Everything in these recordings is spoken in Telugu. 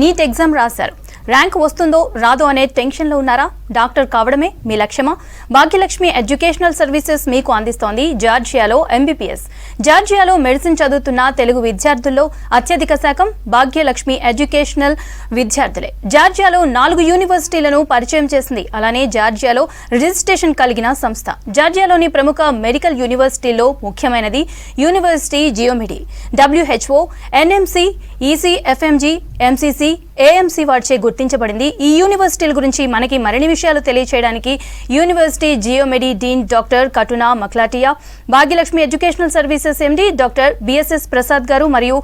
నీట్ ఎగ్జామ్ రాశారు. ర్యాంక్ వస్తుందో రాదో అనే టెన్షన్లో ఉన్నారా? డాక్టర్ కావడమే మీ లక్ష్యమా? భాగ్యలక్ష్మి ఎడ్యుకేషనల్ సర్వీసెస్ మీకు అందిస్తోంది జార్జియాలో ఎంబీబీఎస్. జార్జియాలో మెడిసిన్ చదువుతున్న తెలుగు విద్యార్థుల్లో అత్యధిక శాతం భాగ్యలక్ష్మి ఎడ్యుకేషనల్ విద్యార్థులే. జార్జియాలో 4 యూనివర్సిటీలను పరిచయం చేసింది. అలానే జార్జియాలో రిజిస్ట్రేషన్ కలిగిన సంస్థ. జార్జియాలోని ప్రముఖ మెడికల్ యూనివర్సిటీల్లో ముఖ్యమైనది university జియోమెడి. WHO, NMC, ECFMG, MCC, AMC వారిచే గుర్తించబడింది. ఈ యూనివర్సిటీల గురించి మనకి మరిన్ని విషయాలు తెలియచేయడానికి university Geomedi dean doctor Katuna Maklatia, Bhagyalakshmi educational services MD doctor BSS Prasad గారు మరియు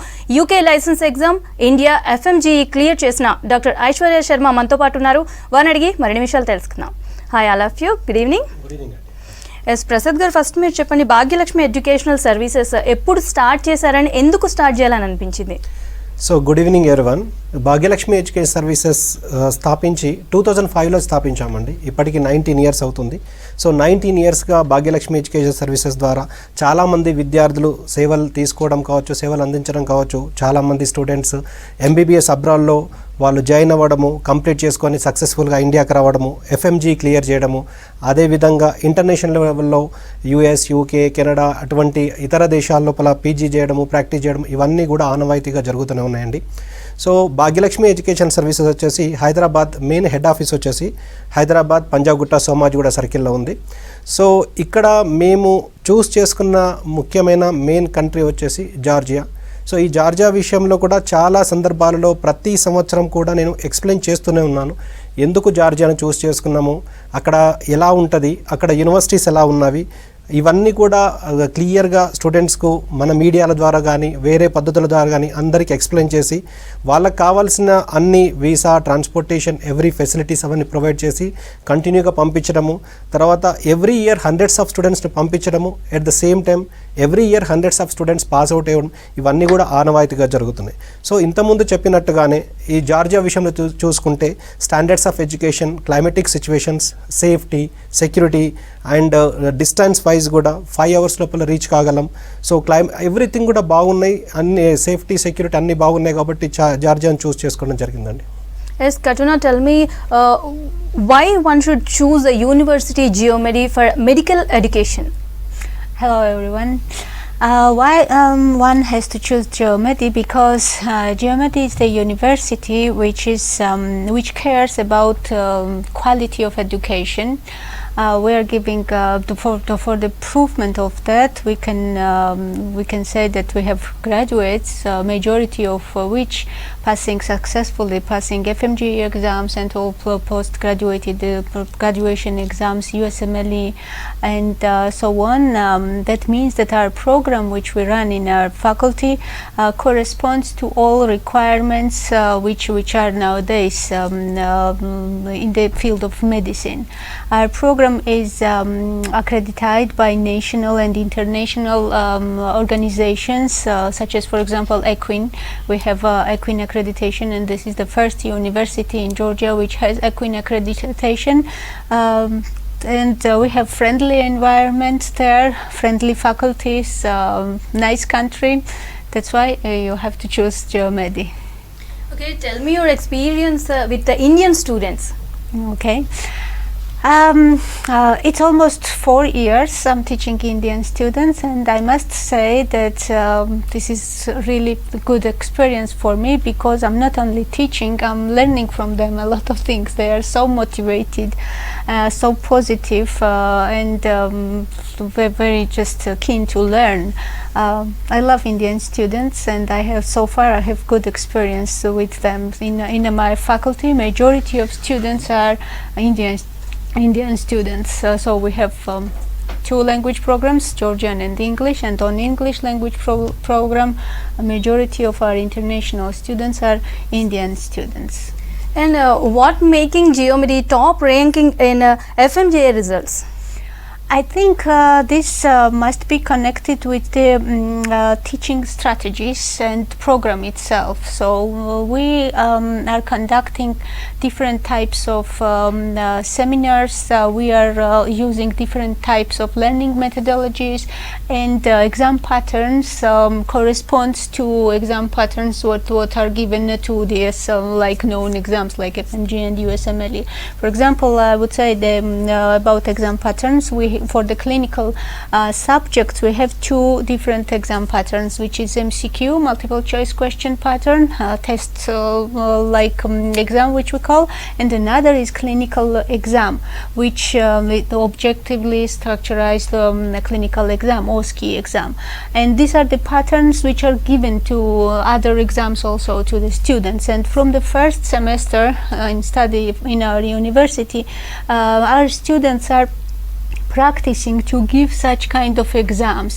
UK licence exam India FMGE clear చేసిన డాక్టర్ ఐశ్వర్య శర్మ మనతో పాటు ఉన్నారు. వారిని అడిగి మరిన్ని విషయాలు తెలుసుకుందాం. Hi all of you, good evening. Yes Prasad గారు, ఫస్ట్ మీరు చెప్పండి, భాగ్యలక్ష్మి ఎడ్యుకేషనల్ సర్వీసెస్ ఎప్పుడు స్టార్ట్ చేశారని, ఎందుకు స్టార్ట్ చేయాలని అనిపించింది? So good evening everyone. Bhagyalakshmi education services స్థాపించి 2005లో స్థాపించామండి. ఇప్పటికి 19 ఇయర్స్ అవుతుంది. సో 19 ఇయర్స్గా భాగ్యలక్ష్మి ఎడ్యుకేషన్ సర్వీసెస్ ద్వారా చాలామంది విద్యార్థులు సేవలు తీసుకోవడం కావచ్చు, సేవలు అందించడం కావచ్చు. చాలామంది స్టూడెంట్స్ MBBS అబ్రాడ్లో వాళ్ళు జాయిన్ అవ్వడము, కంప్లీట్ చేసుకొని సక్సెస్ఫుల్గా ఇండియాకి రావడము, FMG క్లియర్ చేయడము, అదేవిధంగా ఇంటర్నేషనల్ లెవెల్లో US, UK, కెనడా అటువంటి ఇతర దేశాల లోపల PG చేయడము, ప్రాక్టీస్ చేయడం, ఇవన్నీ కూడా ఆనవాయితీగా జరుగుతూనే ఉన్నాయండి. సో భాగ్యలక్ష్మి ఎడ్యుకేషన్ సర్వీసెస్ వచ్చేసి హైదరాబాద్ మెయిన్ హెడ్ ఆఫీస్ వచ్చేసి హైదరాబాద్ పంజాగుట్ట సోమాజిగూడ సర్కిల్లో ఉంది. సో ఇక్కడ మేము చూస్ చేసుకున్న ముఖ్యమైన మెయిన్ కంట్రీ వచ్చేసి జార్జియా. సో ఈ జార్జియా విషయంలో కూడా చాలా సందర్భాలలో ప్రతి సంవత్సరం కూడా నేను ఎక్స్ప్లెయిన్ చేస్తూనే ఉన్నాను. ఎందుకు జార్జియాను చూస్ చేసుకున్నాము, అక్కడ ఎలా ఉంటుంది, అక్కడ యూనివర్సిటీస్ ఎలా ఉన్నవి, ఇవన్నీ కూడా క్లియర్గా స్టూడెంట్స్కు మన మీడియాల ద్వారా కానీ వేరే పద్ధతుల ద్వారా కానీ అందరికీ ఎక్స్ప్లెయిన్ చేసి వాళ్ళకి కావాల్సిన అన్ని వీసా, ట్రాన్స్పోర్టేషన్, ఎవ్రీ ఫెసిలిటీస్ అవన్నీ ప్రొవైడ్ చేసి కంటిన్యూగా పంపించడము. తర్వాత ఎవ్రీ ఇయర్ హండ్రెడ్స్ ఆఫ్ స్టూడెంట్స్ని పంపించడము. At the same time every year hundreds of students pass out అవ్వడం, ఇవన్నీ కూడా ఆనవాయితీగా జరుగుతున్నాయి. సో ఇంతకుముందు చెప్పినట్టుగానే ఈ జార్జియా విషయంలో చూసుకుంటే standards of education, climatic situations, safety, security and distance wise కూడా 5 hours లోపల రీచ్ కాగలం. సో ఎవ్రీథింగ్ కూడా బాగున్నాయి, అన్ని సేఫ్టీ, సెక్యూరిటీ అన్నీ బాగున్నాయి కాబట్టి జార్జియాను చూస్ చేసుకోవడం జరిగిందండి. Yes, Katuna, tell me why one should choose a university Geomedi for medical education? Hello everyone. Why one has to choose Geomedi? Because Geomedi is the university which cares about quality of education. We are giving for the improvement of that. We can say that we have graduates, majority of which successfully passing FMGE exams and all postgraduate graduation exams, USMLE, and so on. That means that our program which we run in our faculty corresponds to all requirements which are nowadays in the field of medicine. Our program is accredited by national and international organizations such as, for example, EQUIN. We have EQUIN accreditation, and this is the first university in Georgia which has EQUIN accreditation. And we have friendly environment there, friendly faculties, nice country. That's why you have to choose Geomedi. Okay, tell me your experience with the Indian students. Okay. It's almost 4 years I'm teaching Indian students, and I must say that this is really a good experience for me, because I'm not only teaching, I'm learning from them a lot of things. They are so motivated, so positive, and very just keen to learn. I love Indian students, and I have good experience with them. In my faculty, majority of students are Indian students. So we have 2 language programs, Georgian and English, and on English language program, a majority of our international students are Indian students. And what making Geomedi top ranking in FMGA results? I think this must be connected with the teaching strategies and program itself. So we are conducting different types of seminars. We are using different types of learning methodologies, and exam patterns corresponds to exam patterns what are given to this like known exams like FMG and USMLE. For example, I would say about exam patterns, for the clinical subjects we have two different exam patterns, which is MCQ, multiple choice question pattern, test like exam which we call, and another is clinical exam, which objectively structurized clinical exam, OSCE exam. And these are the patterns which are given to other exams also to the students. And from the first semester in study in our university, our students are practicing to give such kind of exams,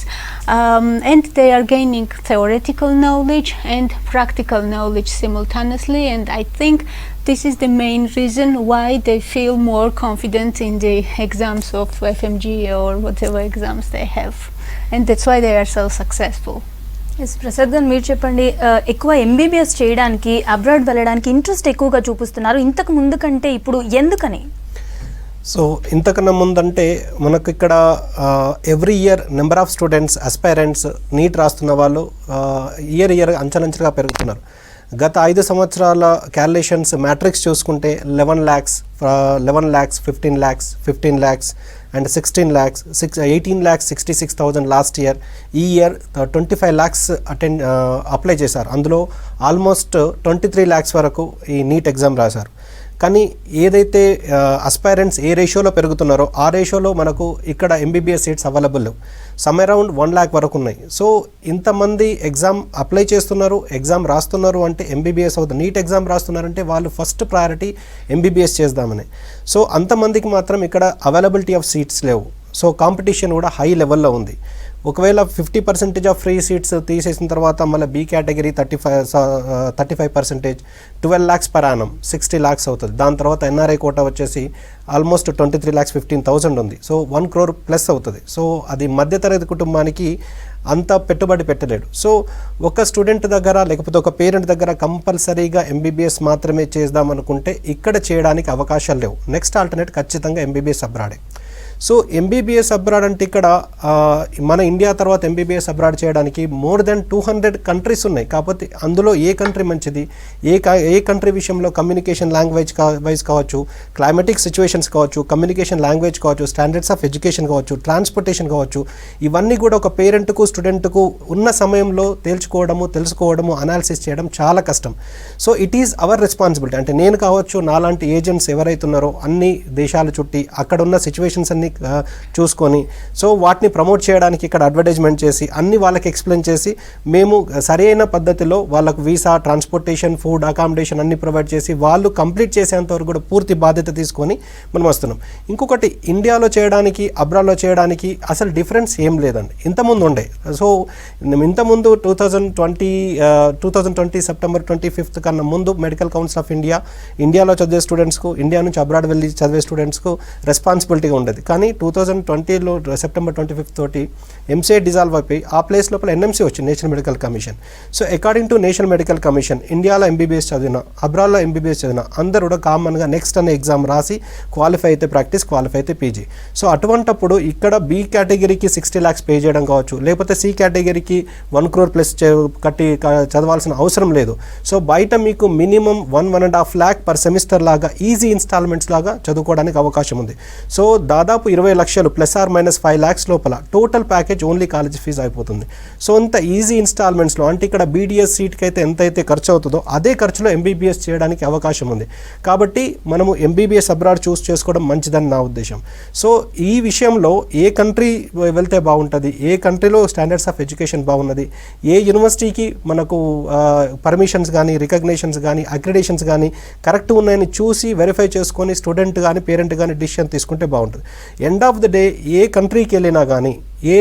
and they are gaining theoretical knowledge and practical knowledge simultaneously, and I think this is the main reason why they feel more confident in the exams of FMG or whatever exams they have, and that's why they are so successful. S Prasad garu, మీరు చెప్పండి, ఎక్కువ ఎంబీబీఎస్ చేయడానికి అబ్రాడ్ వెళ్ళడానికి ఇంట్రెస్ట్ ఎక్కువగా చూపిస్తున్నారు ఇంతకు ముందు కంటే ఇప్పుడు, ఎందుకని? సో ఇంతకన్నా ముందంటే మనకు ఇక్కడ every year number of students aspirants NEET రాస్తున్న వాళ్ళు ఇయర్ అంచెలంచెలుగా పెరుగుతున్నారు. గత 5 సంవత్సరాల క్యాలిక్యులేషన్స్ మ్యాట్రిక్స్ చూసుకుంటే 11 lakhs, 15 lakhs and 16 lakhs, 18,66,000 last year. ఈ ఇయర్ 25 lakhs అప్లై చేశారు. అందులో ఆల్మోస్ట్ 23 lakhs వరకు ఈ నీట్ ఎగ్జామ్ రాశారు. కానీ ఏదైతే అస్పైరెంట్స్ ఏ రేషియోలో పెరుగుతున్నారో ఆ రేషియోలో మనకు ఇక్కడ ఎంబీబీఎస్ సీట్స్ అవైలబుల్ లేవు. సమ్ అరౌండ్ 1 lakh వరకు ఉన్నాయి. సో ఇంతమంది ఎగ్జామ్ అప్లై చేస్తున్నారు, ఎగ్జామ్ రాస్తున్నారు అంటే ఎంబీబీఎస్ అవుతుంది. నీట్ ఎగ్జామ్ రాస్తున్నారంటే వాళ్ళు ఫస్ట్ ప్రయారిటీ ఎంబీబీఎస్ చేద్దామని. సో అంతమందికి మాత్రం ఇక్కడ అవైలబిలిటీ ఆఫ్ సీట్స్ లేవు. సో కాంపిటీషన్ కూడా హై లెవెల్లో ఉంది. ఒకవేళ 50% ఆఫ్ ఫ్రీ సీట్స్ తీసేసిన తర్వాత మళ్ళీ be category 35%, 12 lakhs per annum, 60 lakhs అవుతుంది. దాని తర్వాత ఎన్ఆర్ఐ కోటా వచ్చేసి ఆల్మోస్ట్ 23,15,000 ఉంది. సో 1 crore ప్లస్ అవుతుంది. సో అది మధ్యతరగతి కుటుంబానికి అంత పెట్టుబడి పెట్టలేడు. సో ఒక స్టూడెంట్ దగ్గర లేకపోతే ఒక పేరెంట్ దగ్గర కంపల్సరీగా ఎంబీబీఎస్ మాత్రమే చేద్దాం అనుకుంటే ఇక్కడ చేయడానికి అవకాశాలు లేవు. నెక్స్ట్ ఆల్టర్నేట్ ఖచ్చితంగా ఎంబీబీఎస్ అబ్రాడే. సో ఎంబీబీఎస్ అబ్రాడ్ అంటే ఇక్కడ మన ఇండియా తర్వాత ఎంబీబీఎస్ అబ్రాడ్ చేయడానికి మోర్ దెన్ 200 కంట్రీస్ ఉన్నాయి. కాకపోతే అందులో ఏ కంట్రీ మంచిది, ఏ కంట్రీ విషయంలో కమ్యూనికేషన్ లాంగ్వేజ్ వైజ్ కావచ్చు, క్లైమాటిక్ సిచ్యువేషన్స్ కావచ్చు, కమ్యూనికేషన్ లాంగ్వేజ్ కావచ్చు, స్టాండర్డ్స్ ఆఫ్ ఎడ్యుకేషన్ కావచ్చు, ట్రాన్స్పోర్టేషన్ కావచ్చు, ఇవన్నీ కూడా ఒక పేరెంట్కు స్టూడెంట్కు ఉన్న సమయంలో తెలుసుకోవడము అనాలిసిస్ చేయడం చాలా కష్టం. So it is our responsibility. అంటే నేను కావచ్చు, నాలాంటి ఏజెంట్స్ ఎవరైతున్నారో అన్ని దేశాలు చుట్టి అక్కడ ఉన్న సిచ్యువేషన్స్ అన్ని చూసుకొని సో వాటిని ప్రమోట్ చేయడానికి ఇక్కడ అడ్వర్టైజ్మెంట్ చేసి అన్ని వాళ్ళకి ఎక్స్ప్లెయిన్ చేసి మేము సరైన పద్ధతిలో వాళ్ళకు వీసా, ట్రాన్స్పోర్టేషన్, ఫుడ్, అకామిడేషన్ అన్ని ప్రొవైడ్ చేసి వాళ్ళు కంప్లీట్ చేసేంతవరకు కూడా పూర్తి బాధ్యత తీసుకొని మనం వస్తున్నాం. ఇంకొకటి, ఇండియాలో చేయడానికి అబ్రాడ్లో చేయడానికి అసలు డిఫరెన్స్ ఏం లేదండి. ఇంతకుముందు ఉండే. సో ఇంతకుముందు 2020 September 25th కన్నా ముందు మెడికల్ కౌన్సిల్ ఆఫ్ ఇండియాలో చదివే స్టూడెంట్స్కు, ఇండియా నుంచి అబ్రాడ్ వెళ్ళి చదివే స్టూడెంట్స్కు రెస్పాన్సిబిలిటీగా ఉండేది. కానీ 2020లో September 25th తోటి ఎంసీఏ డిజాల్వ్ అయిపోయి ఆ ప్లేస్ లోపల ఎన్ఎంసీ వచ్చింది, national medical commission. So according to national medical commission ఇండియాలో ఎంబీబీఎస్ చదివిన, అబ్రాడ్లో ఎంబీబీఎస్ చదివిన అందరూ కూడా కామన్గా నెక్స్ట్ అనే ఎగ్జామ్ రాసి క్వాలిఫై అయితే ప్రాక్టీస్, క్వాలిఫై అయితే పీజీ. సో అటువంటప్పుడు ఇక్కడ బి కేటగిరీకి 60 lakhs పే చేయడం కావచ్చు, లేకపోతే సి కేటగిరీకి 1 crore ప్లస్ కట్టి చదవాల్సిన అవసరం లేదు. సో బయట మీకు మినిమం 1.5 lakh పర్ సెమిస్టర్ లాగా ఈజీ ఇన్స్టాల్మెంట్స్ లాగా చదువుకోవడానికి అవకాశం ఉంది. సో దాదాపు 20 లక్షలు +-5 lakhs లోపల total package only college fee అయిపోతుంది. సో అంత ఈజీ ఇన్స్టాల్మెంట్స్లో అంటే ఇక్కడ బీడీఎస్ సీట్కి అయితే ఎంతైతే ఖర్చు అవుతుందో అదే ఖర్చులో ఎంబీబీఎస్ చేయడానికి అవకాశం ఉంది. కాబట్టి మనము ఎంబీబీఎస్ అబ్రాడ్ చూస్ చేసుకోవడం మంచిదని నా ఉద్దేశం. సో ఈ విషయంలో ఏ కంట్రీ వెళ్తే బాగుంటుంది, ఏ కంట్రీలో స్టాండర్డ్స్ ఆఫ్ ఎడ్యుకేషన్ బాగున్నది, ఏ యూనివర్సిటీకి మనకు పర్మిషన్స్ కానీ, రికగ్నేషన్స్ కానీ, అక్రిడేషన్స్ కానీ కరెక్ట్ ఉన్నాయని చూసి వెరిఫై చేసుకొని స్టూడెంట్ కానీ పేరెంట్ కానీ డిసిషన్ తీసుకుంటే బాగుంటుంది. ఎండ్ ఆఫ్ ద డే ఏ కంట్రీకి వెళ్ళినా కానీ ఏ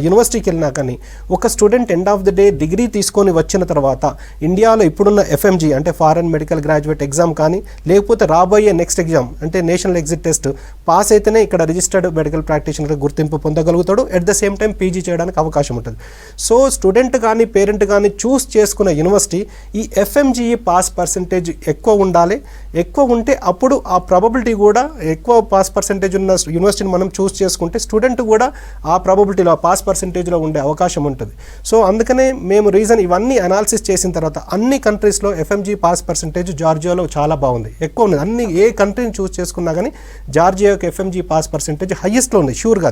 యూనివర్సిటీకి వెళ్ళినా కానీ ఒక student end of the day degree తీసుకొని వచ్చిన తర్వాత ఇండియాలో ఇప్పుడున్న ఎఫ్ఎంజీ అంటే ఫారెన్ మెడికల్ గ్రాడ్యుయేట్ ఎగ్జామ్ కానీ లేకపోతే రాబోయే నెక్స్ట్ ఎగ్జామ్ అంటే నేషనల్ ఎగ్జిట్ టెస్ట్ పాస్ అయితేనే ఇక్కడ రిజిస్టర్డ్ మెడికల్ ప్రాక్టీషనర్ గుర్తింపు పొందగలుగుతాడు. At the same time PG చేయడానికి అవకాశం ఉంటుంది. సో స్టూడెంట్ కానీ పేరెంట్ కానీ చూస్ చేసుకున్న యూనివర్సిటీ ఈ ఎఫ్ఎంజీఈ పాస్ పర్సంటేజ్ ఎక్కువ ఉండాలి. ఎక్కువ ఉంటే అప్పుడు ఆ ప్రాబబిలిటీ కూడా ఎక్కువ పాస్ పర్సంటేజ్ ఉన్న యూనివర్సిటీని మనం చూస్ చేసుకుంటే స్టూడెంట్ కూడా ఆ ప్రాబబిలిటీలో పాస్ పర్సంటేజ్లో ఉండే అవకాశం ఉంటుంది. సో అందుకనే మేము రీజన్ ఇవన్నీ అనాలిసిస్ చేసిన తర్వాత అన్ని కంట్రీస్లో ఎఫ్ఎంజీ పాస్ పర్సంటేజ్ జార్జియాలో చాలా బాగుంది, ఎక్కువ ఉంది. అన్ని ఏ కంట్రీని చూస్ చేసుకున్నా కానీ జార్జియా యొక్క ఎఫ్ఎంజీ పాస్ పర్సంటేజ్ హైయెస్ట్లో ఉంది షూర్గా.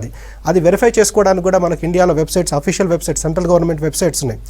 అది వెరిఫై చేసుకోవడానికి కూడా మనకి ఇండియాలో websites, official websites, central government websites ఉన్నాయి.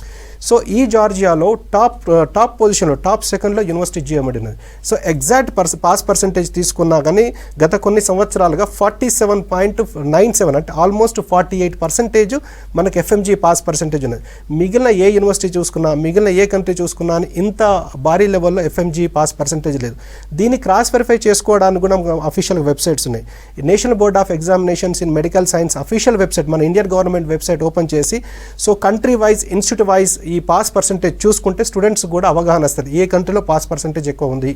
సో ఈ జార్జియాలో టాప్ పొజిషన్లో టాప్ సెకండ్లో యూనివర్సిటీ జియోమెడి ఉన్నది. సో ఎగ్జాక్ట్ పాస్ పర్సంటేజ్ తీసుకున్నా కానీ గత కొన్ని సంవత్సరాలుగా 47.97 అంటే ఆల్మోస్ట్ 48% మనకి ఎఫ్ఎంజీ పాస్ పర్సంటేజ్ ఉన్నది. మిగిలిన ఏ యూనివర్సిటీ చూసుకున్నా, మిగిలిన ఏ కంట్రీ చూసుకున్నా ఇంత భారీ లెవెల్లో ఎఫ్ఎంజీ పాస్ పర్సంటేజ్ లేదు. దీన్ని క్రాస్ వెరిఫై చేసుకోవడానికి కూడా అఫీషియల్ వెబ్సైట్స్ ఉన్నాయి. National board of examinations in medical science official website, మన ఇండియన్ గవర్నమెంట్ వెబ్సైట్ ఓపెన్ చేసి so country wise, institute wise ఈ పాస్ పర్సంటేజ్ చూసుకుంటే స్టూడెంట్స్ కూడా అవగాహన వస్తుంది. ఏ కంట్రీలో పాస్ పర్సంటేజ్ ఎక్కువ ఉంది,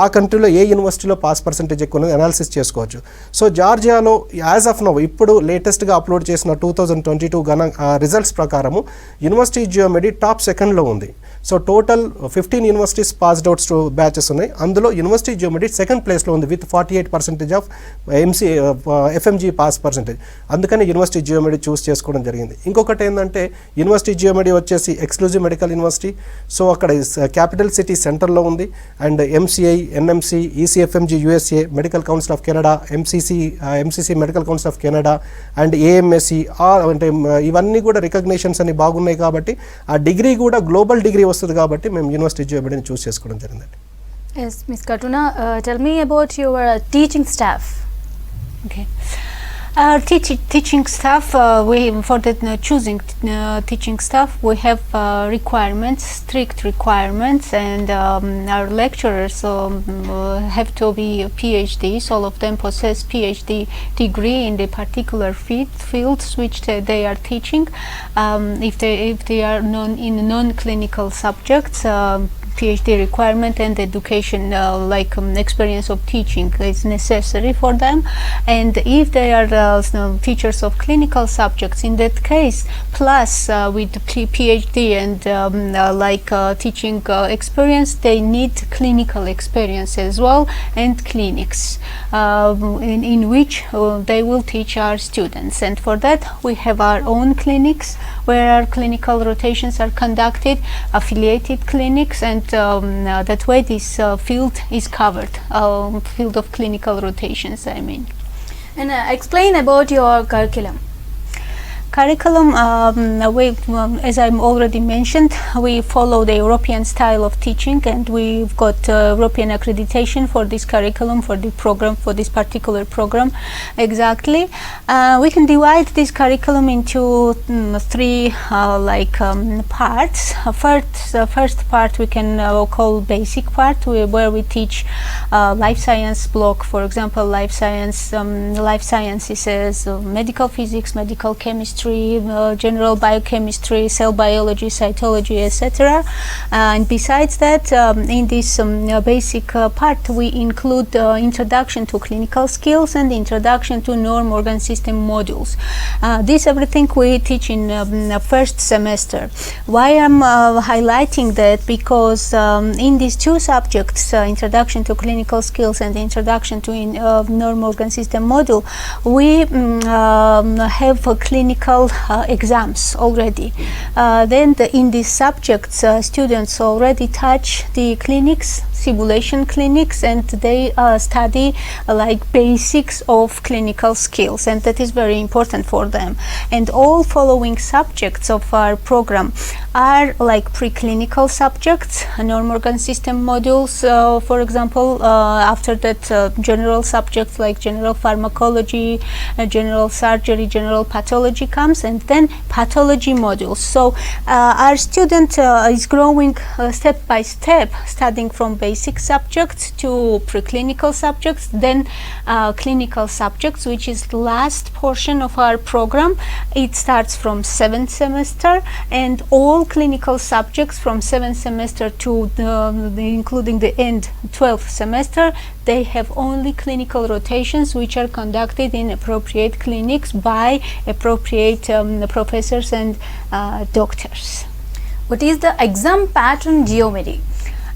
ఆ కంట్రీలో ఏ యూనివర్సిటీలో పాస్ పర్సంటేజ్ ఎక్కువ ఉంది అనాలిసిస్ చేసుకోవచ్చు. సో జార్జియాలో యాజ్ ఆఫ్ నౌ ఇప్పుడు లేటెస్ట్గా అప్లోడ్ చేసిన 2022 రిజల్ట్స్ ప్రకారము యూనివర్సిటీ జియోమెడి టాప్ సెకండ్లో ఉంది. So total 15 universities passed outs batches ఉన్నాయి. అందులో యూనివర్సిటీ జియోమెడి సెకండ్ ప్లేస్లో ఉంది with 48% of FMG pass percentage. అందుకని యూనివర్సిటీ జియోమెడి చూస్ చేసుకోవడం జరిగింది. ఇంకొకటి ఏంటంటే యూనివర్సిటీ జియోమెడి వచ్చేసి ఎక్స్క్లూజివ్ మెడికల్ యూనివర్సిటీ. సో అక్కడ క్యాపిటల్ సిటీ సెంటర్లో ఉంది. And MCI, NMC, ECFMG USA, medical council of Canada, MCC medical council of Canada and AMSC అంటే ఇవన్నీ కూడా రికగ్నేషన్స్ అని బాగున్నాయి. కాబట్టి ఆ డిగ్రీ కూడా గ్లోబల్ డిగ్రీ వస్తుంది. కాబట్టి మేము యూనివర్సిటీ జియోమెడిని చూస్ చేసుకోవడం జరిగిందండి. Yes, Ms. Katuna, tell me about your teaching staff. Okay. Teaching staff, we for the choosing teaching staff, we have requirements, strict requirements, and our lecturers have to be PhDs. All of them possess PhD degree in the particular fields which they are teaching. If they are in non-clinical subjects, PhD requirement and education experience of teaching is necessary for them. And if they are teachers of clinical subjects, in that case plus with PhD and teaching experience, they need clinical experience as well and clinics in which they will teach our students. And for that we have our own clinics where our clinical rotations are conducted, affiliated clinics, and that way this field is covered, field of clinical rotations, I mean. And explain about your curriculum. Curriculum, as I already mentioned, we follow the European style of teaching, and we've got European accreditation for this curriculum, for the program, for this particular program. Exactly. We can divide this curriculum into three parts. First part we can call basic part, where we teach life science block, for example, life sciences as medical physics, medical chemistry, general biochemistry, cell biology, cytology, etc. And besides that, in this basic part, we include introduction to clinical skills and introduction to norm organ system modules. This everything we teach in first semester. Why I'm highlighting that? Because in these two subjects, introduction to clinical skills and introduction to norm organ system module, we have clinical exams already. Then in these subjects, students already touch the clinics, simulation clinics, and they study basics of clinical skills, and that is very important for them. And all following subjects of our program are preclinical subjects, norm organ system modules, for example, after that general subjects like general pharmacology, general surgery, general pathology comes, and then pathology modules. So our student is growing step by step, studying from basic subjects to preclinical subjects, then clinical subjects, which is the last portion of our program. It starts from 7th semester, and all clinical subjects from 7th semester to including the end 12th semester, they have only clinical rotations which are conducted in appropriate clinics by appropriate professors and doctors. What is the exam pattern geometry?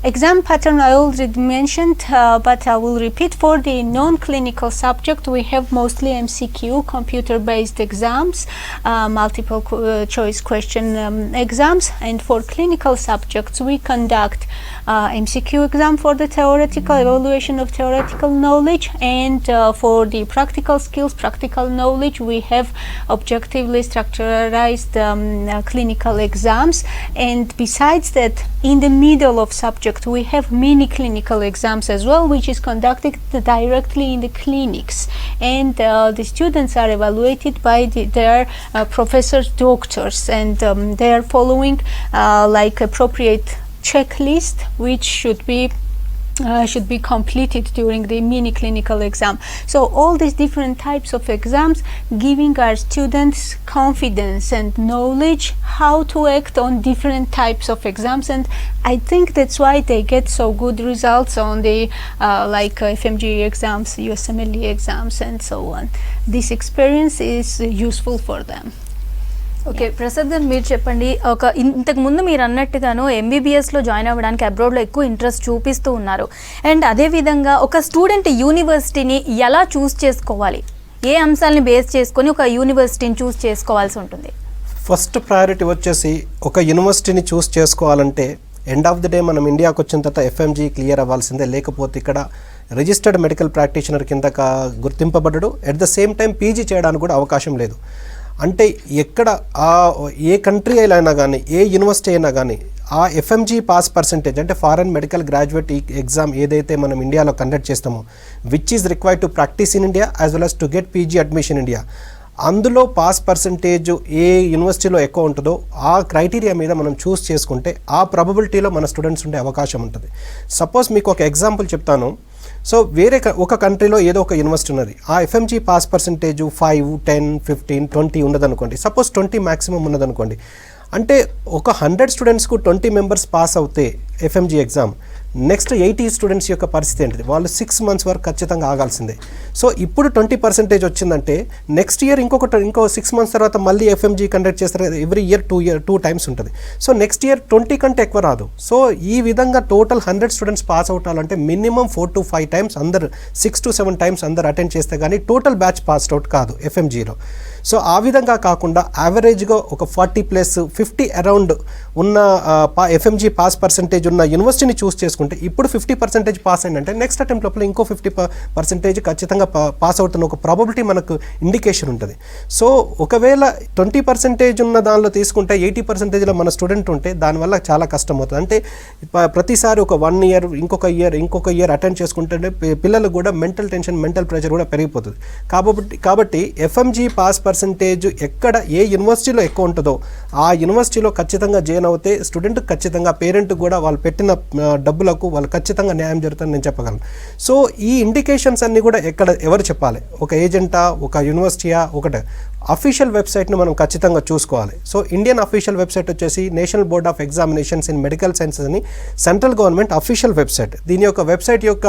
Exam pattern I already mentioned, but I will repeat. For the non-clinical subject, we have mostly MCQ, computer-based exams, multiple choice question exams, and for clinical subjects, we conduct MCQ exam for the theoretical evaluation of theoretical knowledge, and for the practical skills, practical knowledge, we have objectively structurized clinical exams. And besides that, in the middle of subject, we have mini clinical exams as well, which is conducted directly in the clinics, and the students are evaluated by their professors, doctors, and they are following like appropriate checklist, which should be completed during the mini clinical exam. So all these different types of exams giving our students confidence and knowledge how to act on different types of exams, and I think that's why they get so good results on the FMG exams, USMLE exams, and so on. This experience is useful for them. Okay Prasad garu, మీరు చెప్పండి, ఇంతకు ముందు మీరు అన్నట్టుగాను ఎంబీబీఎస్లో జాయిన్ అవ్వడానికి అబ్రాడ్లో ఎక్కువ ఇంట్రెస్ట్ చూపిస్తూ ఉన్నారు. అండ్ అదేవిధంగా ఒక స్టూడెంట్ యూనివర్సిటీని ఎలా చూస్ చేసుకోవాలి, ఏ అంశాలని బేస్ చేసుకొని ఒక యూనివర్సిటీని చూస్ చేసుకోవాల్సి ఉంటుంది? ఫస్ట్ ప్రయారిటీ వచ్చేసి ఒక యూనివర్సిటీని చూస్ చేసుకోవాలంటే ఎండ్ ఆఫ్ ది డే మనం ఇండియాకి వచ్చిన తర్వాత ఎఫ్ఎంజీ క్లియర్ అవ్వాల్సిందే, లేకపోతే ఇక్కడ రిజిస్టర్డ్ మెడికల్ ప్రాక్టీషనర్ కింద గుర్తింపబడడు. At the same time PG చేయడానికి కూడా అవకాశం లేదు. అంటే ఎక్కడ ఏ కంట్రీ అయినా కానీ, ఏ యూనివర్సిటీ అయినా కానీ ఆ ఎఫ్ఎంజీ పాస్ పర్సంటేజ్ అంటే ఫారెన్ మెడికల్ గ్రాడ్యుయేట్ ఎగ్జామ్ ఏదైతే మనం ఇండియాలో కండక్ట్ చేస్తామో, which is required to practice in India as well as to get PG admission India, అందులో పాస్ పర్సంటేజ్ ఏ యూనివర్సిటీలో ఎక్కువ ఉంటుందో ఆ క్రైటీరియా మీద మనం చూస్ చేసుకుంటే ఆ ప్రాబబిలిటీలో మన స్టూడెంట్స్ ఉండే అవకాశం ఉంటుంది. సపోజ్ మీకు ఒక ఎగ్జాంపుల్ చెప్తాను. సో వేరే ఒక కంట్రీలో ఏదో ఒక యూనివర్సిటీ ఉన్నది, ఆ ఎఫ్ఎంజీ పాస్ పర్సంటేజ్ 5, 10, 15, 20 ఉన్నదనుకోండి. సపోజ్ 20 మ్యాక్సిమం ఉన్నదనుకోండి. అంటే ఒక 100 స్టూడెంట్స్కు 20 మెంబర్స్ పాస్ అవుతే ఎఫ్ఎంజీ ఎగ్జామ్, నెక్స్ట్ 80 స్టూడెంట్స్ యొక్క పరిస్థితి ఏంటిది? వాళ్ళు 6 months వరకు ఖచ్చితంగా ఆగాల్సిందే. సో ఇప్పుడు 20% వచ్చిందంటే నెక్స్ట్ ఇయర్ ఇంకో 6 months తర్వాత మళ్ళీ ఎఫ్ఎంజీ కండక్ట్ చేస్తారు కదా, ఎవ్రీ ఇయర్ 2 times ఉంటుంది. సో నెక్స్ట్ ఇయర్ 20 కంటే ఎక్కువ రాదు. సో ఈ విధంగా టోటల్ 100 స్టూడెంట్స్ పాస్ అవుతారంటే మినిమం 4 to 5 times, అందరు 6 to 7 times అందరు అటెండ్ చేస్తే కానీ టోటల్ బ్యాచ్ పాస్డ్ అవుట్ కాదు ఎఫ్ఎంజీలో. సో ఆ విధంగా కాకుండా యావరేజ్గా ఒక 40+ 50 అరౌండ్ ఉన్న ఎఫ్ఎంజీ పాస్ పర్సంటేజ్ ఉన్న యూనివర్సిటీని చూస్ చేసుకుంటే ఇప్పుడు 50% పాస్ అయిందంటే నెక్స్ట్ అటెంప్ట్ లోపల ఇంకో 50% ఖచ్చితంగా పాస్ అవుతున్న ఒక ప్రాబబిలిటీ మనకు ఇండికేషన్ ఉంటుంది. సో ఒకవేళ 20% ఉన్న దానిలో తీసుకుంటే 80%లో మన స్టూడెంట్ ఉంటే దానివల్ల చాలా కష్టం అవుతుంది. అంటే ప్రతిసారి ఒక 1 year ఇంకొక ఇయర్ అటెండ్ చేసుకుంటే పిల్లలకు కూడా మెంటల్ టెన్షన్, మెంటల్ ప్రెషర్ కూడా పెరిగిపోతుంది. కాబట్టి ఎఫ్ఎంజీ పాస్ పర్సంటేజ్ ఎక్కడ ఏ యూనివర్సిటీలో ఎక్కువ ఉంటుందో ఆ యూనివర్సిటీలో ఖచ్చితంగా జాయిన్ అవుతే స్టూడెంట్ ఖచ్చితంగా, పేరెంట్ కూడా వాళ్ళు పెట్టిన డబ్బులకు వాళ్ళు ఖచ్చితంగా న్యాయం జరుగుతుందని నేను చెప్పగలను. సో ఈ ఇండికేషన్స్ అన్నీ కూడా ఎవరు చెప్పాలి? ఒక ఏజెంటా, ఒక యూనివర్సిటీయా? ఒకటే అఫీషియల్ వెబ్సైట్ను మనం ఖచ్చితంగా చూసుకోవాలి. సో ఇండియన్ అఫీషియల్ వెబ్సైట్ వచ్చేసి national board of examinations in medical sciences అని సెంట్రల్ గవర్నమెంట్ అఫీషియల్ వెబ్సైట్. దీని యొక్క వెబ్సైట్ యొక్క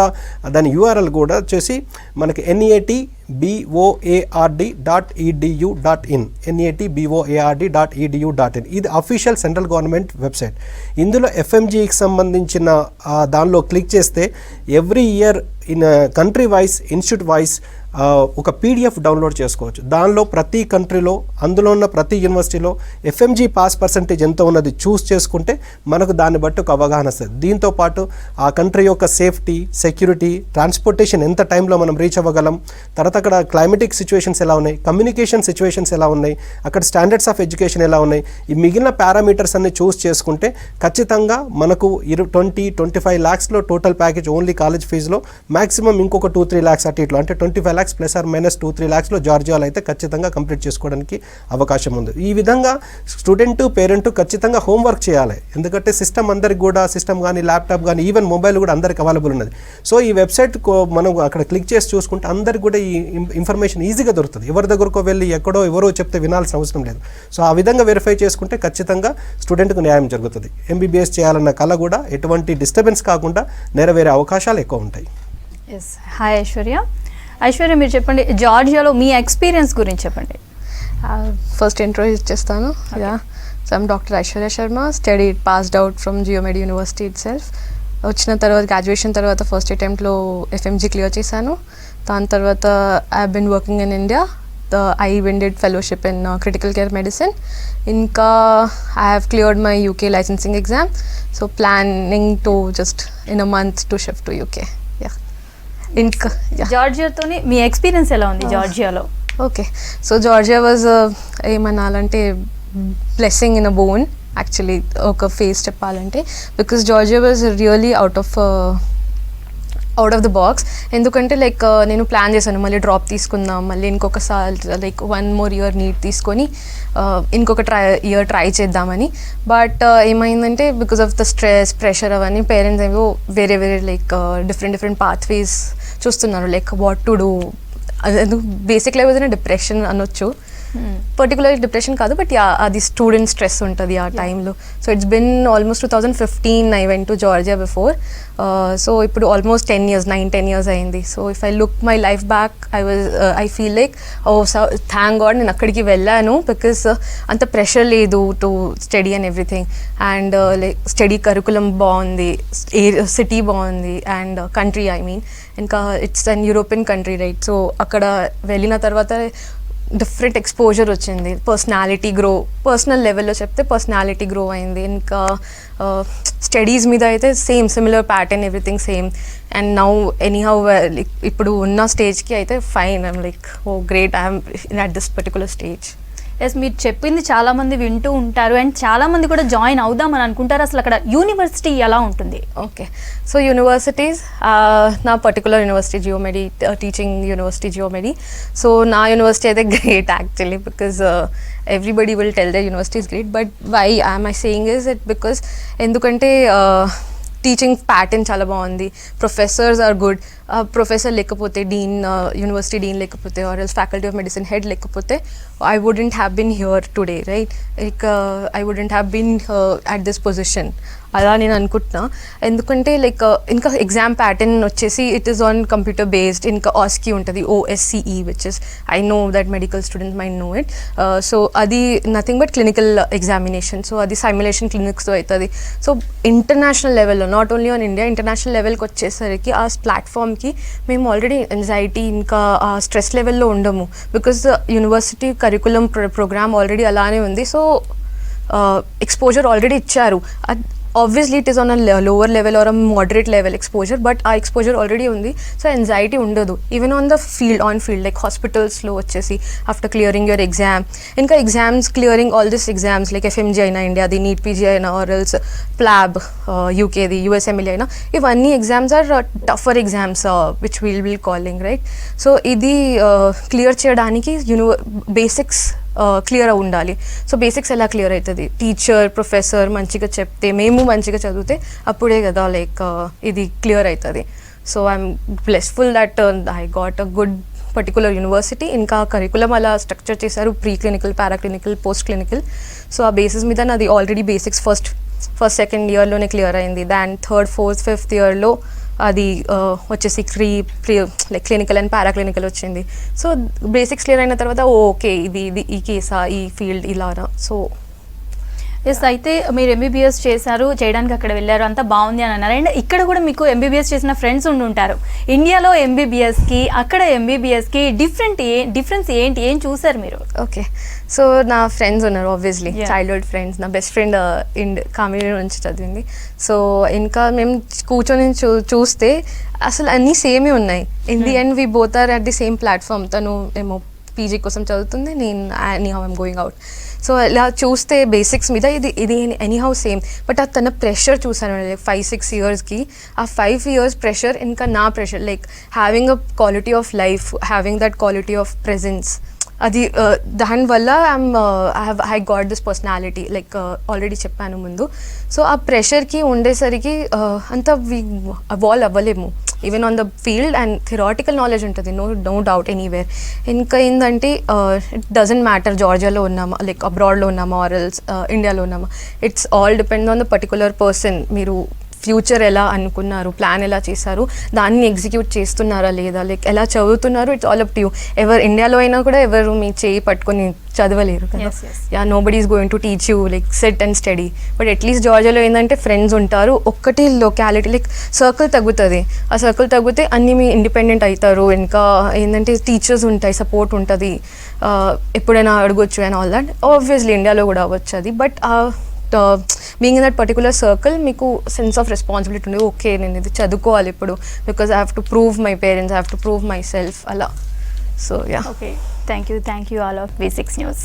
దాని URL కూడా వచ్చేసి మనకి NATBOARD.edu.in NATBOARD.edu.in. ఇది అఫీషియల్ సెంట్రల్ గవర్నమెంట్ వెబ్సైట్. ఇందులో ఎఫ్ఎంజీకి సంబంధించిన దానిలో క్లిక్ చేస్తే every year in country wise, institute wise ఒక PDF డౌన్లోడ్ చేసుకోవచ్చు. దానిలో ప్రతి కంట్రీలో అందులో ఉన్న ప్రతి యూనివర్సిటీలో FMG పాస్ పర్సంటేజ్ ఎంత ఉన్నది చూస్ చేసుకుంటే మనకు దాన్ని బట్టి ఒక అవగాహన వస్తుంది. దీంతో పాటు ఆ కంట్రీ యొక్క సేఫ్టీ, సెక్యూరిటీ, ట్రాన్స్పోర్టేషన్ ఎంత టైంలో మనం రీచ్ అవ్వగలం, తర్వాత అక్కడ క్లైమేటిక్ సిచ్యువేషన్స్ ఎలా ఉన్నాయి, కమ్యూనికేషన్ సిచ్యువేషన్స్ ఎలా ఉన్నాయి, అక్కడ స్టాండర్డ్స్ ఆఫ్ ఎడ్యుకేషన్ ఎలా ఉన్నాయి, ఈ మిగిలిన పారామీటర్స్ అన్ని చూస్ చేసుకుంటే ఖచ్చితంగా మనకు 20-25 lakhsలో టోటల్ ప్యాకేజ్ ఓన్లీ కాలేజ్ ఫీజులో మ్యాక్సిమం ఇంకొక 2-3 lakhs అటు ఇట్లా అంటే 25 lakhs ప్లస్ ఆర్ మైనస్ 2-3 lakhsలో జార్జియాలో అయితే ఖచ్చితంగా కంప్లీట్ చేసుకోవడానికి అవకాశం ఉంది. ఈ విధంగా స్టూడెంట్ పేరెంట్ ఖచ్చితంగా హోంవర్క్ చేయాలి. ఎందుకంటే సిస్టమ్ అందరికి కూడా సిస్టమ్ కానీ ల్యాప్టాప్ కానీ ఈవెన్ మొబైల్ కూడా అందరికి అవైలబుల్ ఉన్నది. సో ఈ వెబ్సైట్ మనం అక్కడ క్లిక్ చేసి చూసుకుంటే అందరికి కూడా ఈ ఇన్ఫర్మేషన్ ఈజీగా దొరుకుతుంది. ఎవరి దగ్గరకు వెళ్ళి ఎక్కడో ఎవరో చెప్తే వినాల్సిన అవసరం లేదు. సో ఆ విధంగా వెరిఫై చేసుకుంటే ఖచ్చితంగా స్టూడెంట్కు న్యాయం జరుగుతుంది. MBBS చేయాలన్న కళ కూడా ఎటువంటి డిస్టర్బెన్స్ కాకుండా నెరవేరే అవకాశాలు ఎక్కువ ఉంటాయి. ఎస్. హాయ్ ఐశ్వర్య, మీరు చెప్పండి, జార్జియాలో మీ ఎక్స్పీరియన్స్ గురించి చెప్పండి. ఫస్ట్ ఇంట్రో ఇచ్చేస్తాను. So I'm doctor Aishwarya Sharma, studied passed out from Geomedi university itself. వచ్చిన తర్వాత గ్రాడ్యుయేషన్ తర్వాత ఫస్ట్ అటెంప్ట్లో FMG క్లియర్ చేశాను. దాని తర్వాత I been working in India. I did fellowship in critical care medicine. Inka I have cleared my UK licensing exam, so planning to just in a month to shift to UK. జార్జియాతోని మీ ఎక్స్పీరియన్స్ ఎలా ఉంది జార్జియాలో? ఓకే, సో జార్జియా వాజ్ ఏమనాలంటే blessing in a boon actually, ఒక ఫేస్ చెప్పాలంటే, because Georgia was really out of the box. ఎందుకంటే లైక్ నేను ప్లాన్ చేశాను మళ్ళీ డ్రాప్ తీసుకుందాం, మళ్ళీ ఇంకొకసారి లైక్ 1 more year నీట్ తీసుకొని ఇంకొక ఇయర్ ట్రై చేద్దామని. బట్ ఏమైందంటే because of the stress, pressure అవన్నీ పేరెంట్స్ ఏమో వేరే లైక్ డిఫరెంట్ పాత్వేస్ చూస్తున్నారు, like what to do. Basic life ఏదైనా డిప్రెషన్ అనొచ్చు, పర్టికులర్ డిప్రెషన్ కాదు, బట్ అది స్టూడెంట్ స్ట్రెస్ ఉంటుంది ఆ టైంలో. So it's been almost 2015 I went to Georgia before. So ఇప్పుడు ఆల్మోస్ట్ 9-10 years అయింది. So if I look my life back I feel like thank God నేను అక్కడికి వెళ్ళాను, బికాస్ అంత ప్రెషర్ లేదు to study and everything. And like study curriculum బాగుంది, సిటీ బాగుంది, అండ్ కంట్రీ ఐ మీన్ ఇంకా it's an European country right. So అక్కడ వెళ్ళిన తర్వాత డిఫరెంట్ ఎక్స్పోజర్ వచ్చింది, పర్సనల్ లెవెల్లో చెప్తే పర్సనాలిటీ గ్రో అయింది. ఇంకా స్టడీస్ మీద అయితే similar pattern, everything same. And now anyhow ఇప్పుడు ఉన్న స్టేజ్కి అయితే fine, I'm like oh great, I'm at this particular stage. Yes, మీరు చెప్పింది చాలా మంది వింటూ ఉంటారు అండ్ చాలా మంది కూడా జాయిన్ అవుదామని అనుకుంటారు. అసలు అక్కడ యూనివర్సిటీ ఎలా ఉంటుంది? ఓకే, సో యూనివర్సిటీస్, నా particular university Geomedi, teaching university Geomedi. So నా యూనివర్సిటీ అయితే great actually, because everybody will tell their university is great, but why am I saying is it because ఎందుకంటే టీచింగ్ ప్యాటర్న్ చాలా బాగుంది, ప్రొఫెసర్స్ ఆర్ గుడ్. ప్రొఫెసర్ లేకపోతే, డీన్, యూనివర్సిటీ డీన్ లేకపోతే, or else faculty of medicine head లేకపోతే I wouldn't have been here today right. Like I wouldn't have been at this position, అలా నేను అనుకుంటున్నా. ఎందుకంటే లైక్ ఇంకా ఎగ్జామ్ ప్యాటర్న్ వచ్చేసి it is on computer based. ఇంకా OSCE ఉంటుంది, OSCE, which is I know that medical students might know it. So అది nothing but clinical examination. So అది సిమ్యులేషన్ క్లినిక్స్తో అవుతుంది. సో ఇంటర్నేషనల్ లెవెల్లో, not only on India, international లెవెల్కి వచ్చేసరికి ఆ ప్లాట్ఫామ్కి మేము ఆల్రెడీ ఎంజైటీ ఇంకా స్ట్రెస్ లెవెల్లో ఉండము, because university curriculum program already అలానే ఉంది. సో ఎక్స్పోజర్ ఆల్రెడీ ఇచ్చారు. obviously it is on a lower level or a moderate level exposure, but our exposure already undi, so anxiety undadu even on the field, like hospitals lo vachesi after clearing your exam, inka exams clearing all these exams like FMG aina India the NEET PG aina or else PLAB UK the USMLE aina, ivanni exams are tougher exams which we will be calling, right? So idi clear cheyadaniki basics clear ఉండాలి. సో బేసిక్స్ ఎలా క్లియర్ అవుతుంది? టీచర్, ప్రొఫెసర్ మంచిగా చెప్తే, మేము మంచిగా చదివితే అప్పుడే కదా లైక్ ఇది క్లియర్ అవుతుంది. So I'm blessful that I got a good particular university. ఇంకా కరికులం అలా స్ట్రక్చర్ చేశారు, pre clinical, paraclinical, post clinical. So ఆ బేసిస్ మీద నాది ఆల్రెడీ బేసిక్స్ ఫస్ట్ సెకండ్ ఇయర్లోనే క్లియర్ అయింది. దాన్ థర్డ్, ఫోర్త్, ఫిఫ్త్ ఇయర్లో అది వచ్చేసి లైక్ క్లినికల్ అండ్ పారాక్లినికల్ వచ్చింది. సో బేసిక్స్ క్లియర్ అయిన తర్వాత ఓకే ఇది ఈ కేసా, ఈ ఫీల్డ్ ఇలానా. సో ఎస్, అయితే మీరు ఎంబీబీఎస్ చేయడానికి అక్కడ వెళ్ళారు, అంతా బాగుంది అని అన్నారు. అండ్ ఇక్కడ కూడా మీకు ఎంబీబీఎస్ చేసిన ఫ్రెండ్స్ ఉంటారు. ఇండియాలో ఎంబీబీఎస్కి అక్కడ ఎంబీబీఎస్కి డిఫరెన్స్ ఏంటి, ఏం చూసారు మీరు? ఓకే, సో నా ఫ్రెండ్స్ ఉన్నారు ఆబ్వియస్లీ, Yeah. Childhood friends. నా బెస్ట్ ఫ్రెండ్ కామిడి నుంచి చదివింది. సో ఇంకా మేము కూర్చొని చూస్తే అసలు అన్నీ సేమే ఉన్నాయి. In the end we both are at the same platform. తను ఏమో పీజీ కోసం చదువుతుంది, నేను anyhow I'm going out. So ఇలా చూస్తే బేసిక్స్ మీద ఇది ఎనీహౌ సేమ్. బట్ ఆ తన ప్రెషర్ చూసాను లైక్ 5-6 yearsకి. ఆ 5 years ప్రెషర్ ఇంకా నా pressure, like having a quality of life, having that quality of presence, అది దానివల్ల I got this personality, like already చెప్పాను ముందు. సో ఆ ప్రెషర్కి ఉండేసరికి అంత అవాల్వ్ అవ్వలేము even on the field. And theoretical knowledge ఉంటుంది, నో డౌట్ ఎనీవేర్. ఇంకా ఏంటంటే ఇట్ డజంట్ మ్యాటర్ జార్జియాలో ఉన్నామా, లైక్ అబ్రాడ్లో ఉన్నామా, ఆర్ఎల్స్ ఇండియాలో ఉన్నామా. It's all depend on the particular person. మీరు ఫ్యూచర్ ఎలా అనుకున్నారు, ప్లాన్ ఎలా చేశారు, దాన్ని ఎగ్జిక్యూట్ చేస్తున్నారా లేదా, లైక్ ఎలా చదువుతున్నారు, it's all up to you. ఎవరు ఇండియాలో అయినా కూడా ఎవరు మీ చేయి పట్టుకొని చదవలేరు కదా. Yes, yes. Yeah, nobody is going to teach you like set and study. But at least జార్జియాలో ఏంటంటే ఫ్రెండ్స్ ఉంటారు, ఒక్కటి లొకాలిటీ లైక్ సర్కిల్ తగ్గుతుంది. ఆ సర్కిల్ తగ్గితే అన్నీ మీ ఇండిపెండెంట్ అవుతారు. ఇంకా ఏంటంటే టీచర్స్ ఉంటాయి, సపోర్ట్ ఉంటుంది, ఎప్పుడైనా అడగొచ్చు అండ్ ఆల్ దట్. ఆబ్వియస్లీ ఇండియాలో కూడా అవ్వచ్చు అది. But being in that particular circle మీకు సెన్స్ ఆఫ్ రెస్పాన్సిబిలిటీ ఉంది. ఓకే, నేను ఇది చదువుకోవాలి ఇప్పుడు, because I have to prove my parents, I have to prove myself అలా. So yeah. Okay, thank you all of V6 News.